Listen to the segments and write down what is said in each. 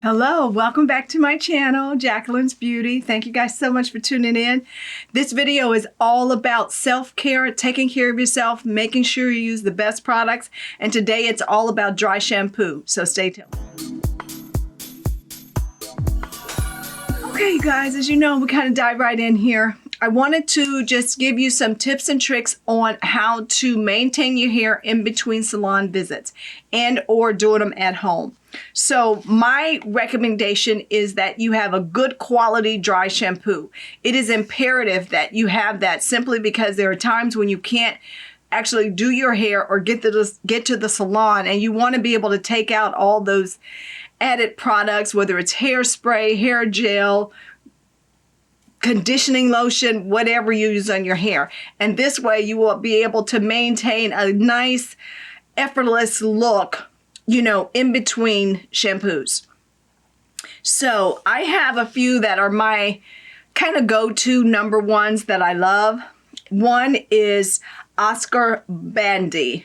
Hello, welcome back to my channel, Jacqueline's Beauty. Thank you guys so much for tuning in. This video is all about self-care, taking care of yourself, making sure you use the best products. And today it's all about dry shampoo, so stay tuned. Okay, you guys, as you know, we kind of dive right in here. I wanted to just give you some tips and tricks on how to maintain your hair in between salon visits and or doing them at home. So my recommendation is that you have a good quality dry shampoo. It is imperative that you have that simply because there are times when you can't actually do your hair or get to the salon, and you want to be able to take out all those added products, whether it's hairspray, hair gel, conditioning lotion, whatever you use on your hair. And this way you will be able to maintain a nice, effortless look, you know, in between shampoos. So I have a few that are my kind of go-to number ones that I love. One is Oscar Blandi,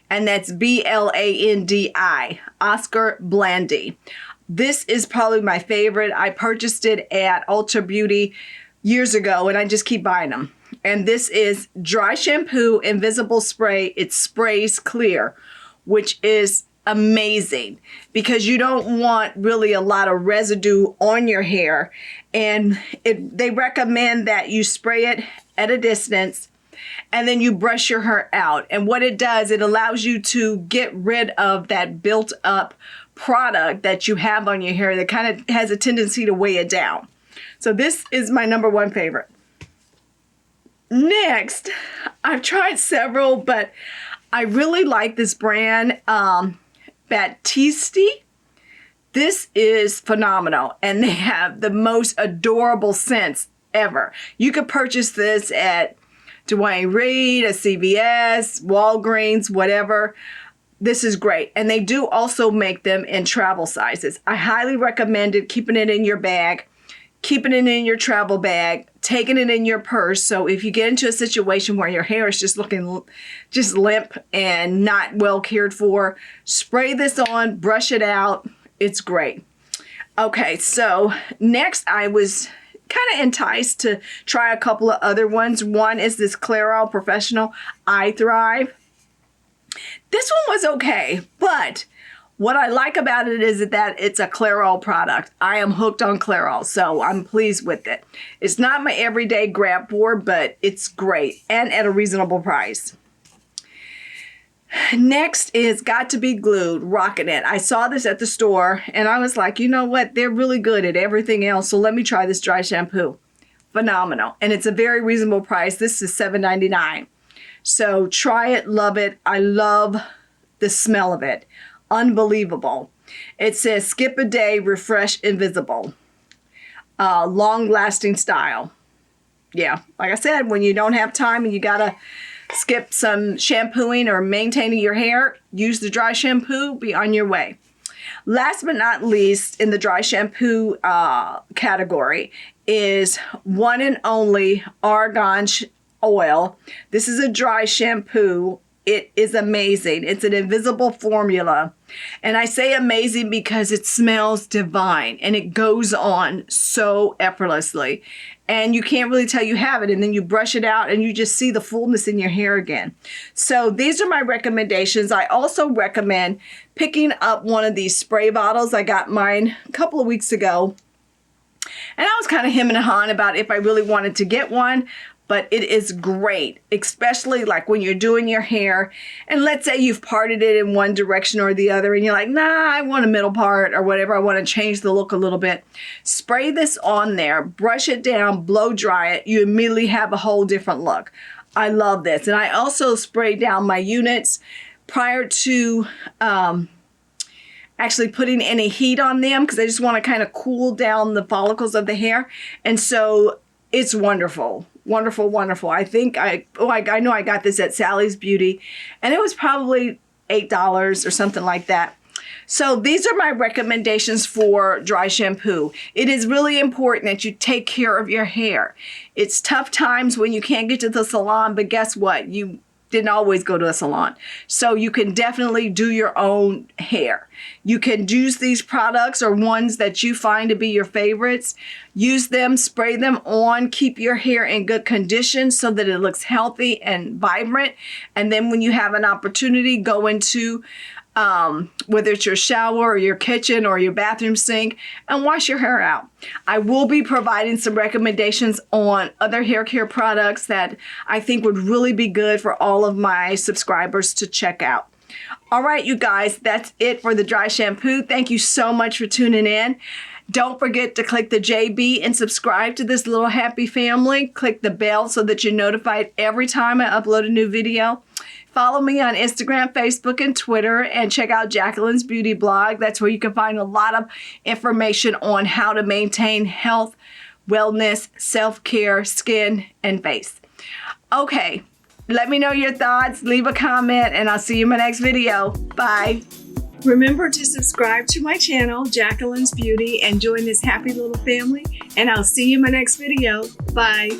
and that's B-L-A-N-D-I, Oscar Blandi. This is probably my favorite. I purchased it at Ulta Beauty years ago, and I just keep buying them. And this is dry shampoo, invisible spray. It sprays clear, which is amazing because you don't want really a lot of residue on your hair. And they recommend that you spray it at a distance and then you brush your hair out. And what it does, it allows you to get rid of that built up product that you have on your hair that kind of has a tendency to weigh it down. So this is my number one favorite. Next, I've tried several, but I really like this brand, Batisti. This is phenomenal, and they have the most adorable scents ever. You could purchase this at Dwayne Reed, a CVS, Walgreens, whatever. This is great. And they do also make them in travel sizes. I highly recommend it, keeping it in your bag, keeping it in your travel bag, taking it in your purse. So if you get into a situation where your hair is just looking just limp and not well cared for, spray this on, brush it out. It's great. Okay, so next I was kind of enticed to try a couple of other ones. One is this Clairol Professional I Thrive. This one was okay, but what I like about it is that it's a Clairol product. I am hooked on Clairol, so I'm pleased with it. It's not my everyday grab for, but it's great and at a reasonable price. Next is Got to Be Glued, rocking it. I saw this at the store and I was like, you know what? They're really good at everything else, so let me try this dry shampoo. Phenomenal. And it's a very reasonable price. This is $7.99. So try it, love it. I love the smell of it. Unbelievable. It says skip a day, refresh invisible. Long-lasting style. Yeah, like I said, when you don't have time and you gotta skip some shampooing or maintaining your hair, use the dry shampoo, be on your way. Last but not least, in the dry shampoo category is one and only argon oil. This is a dry shampoo. It is amazing. It's an invisible formula. And I say amazing because it smells divine and it goes on so effortlessly. And you can't really tell you have it. And then you brush it out and you just see the fullness in your hair again. So these are my recommendations. I also recommend picking up one of these spray bottles. I got mine a couple of weeks ago. And I was kind of hemming and hawing about if I really wanted to get one. But it is great, especially like when you're doing your hair and let's say you've parted it in one direction or the other and you're like, nah, I want a middle part or whatever. I want to change the look a little bit. Spray this on there, brush it down, blow dry it. You immediately have a whole different look. I love this. And I also spray down my units prior to actually putting any heat on them because I just want to kind of cool down the follicles of the hair. And so it's wonderful. Wonderful, wonderful. I think I know I got this at Sally's Beauty and it was probably $8 or something like that. So these are my recommendations for dry shampoo. It is really important that you take care of your hair. It's tough times when you can't get to the salon, but guess what? You didn't always go to a salon. So you can definitely do your own hair. You can use these products or ones that you find to be your favorites. Use them, spray them on, keep your hair in good condition so that it looks healthy and vibrant. And then when you have an opportunity, go into whether it's your shower or your kitchen or your bathroom sink and wash your hair out. I will be providing some recommendations on other hair care products that I think would really be good for all of my subscribers to check out. All right, you guys, that's it for the dry shampoo. Thank you so much for tuning in. Don't forget to click the JB and subscribe to this little happy family. Click the bell so that you're notified every time I upload a new video. Follow me on Instagram, Facebook, and Twitter, and check out Jacqueline's Beauty blog. That's where you can find a lot of information on how to maintain health, wellness, self-care, skin, and face. Okay, let me know your thoughts, leave a comment, and I'll see you in my next video. Bye. Remember to subscribe to my channel, Jacqueline's Beauty, and join this happy little family, and I'll see you in my next video. Bye.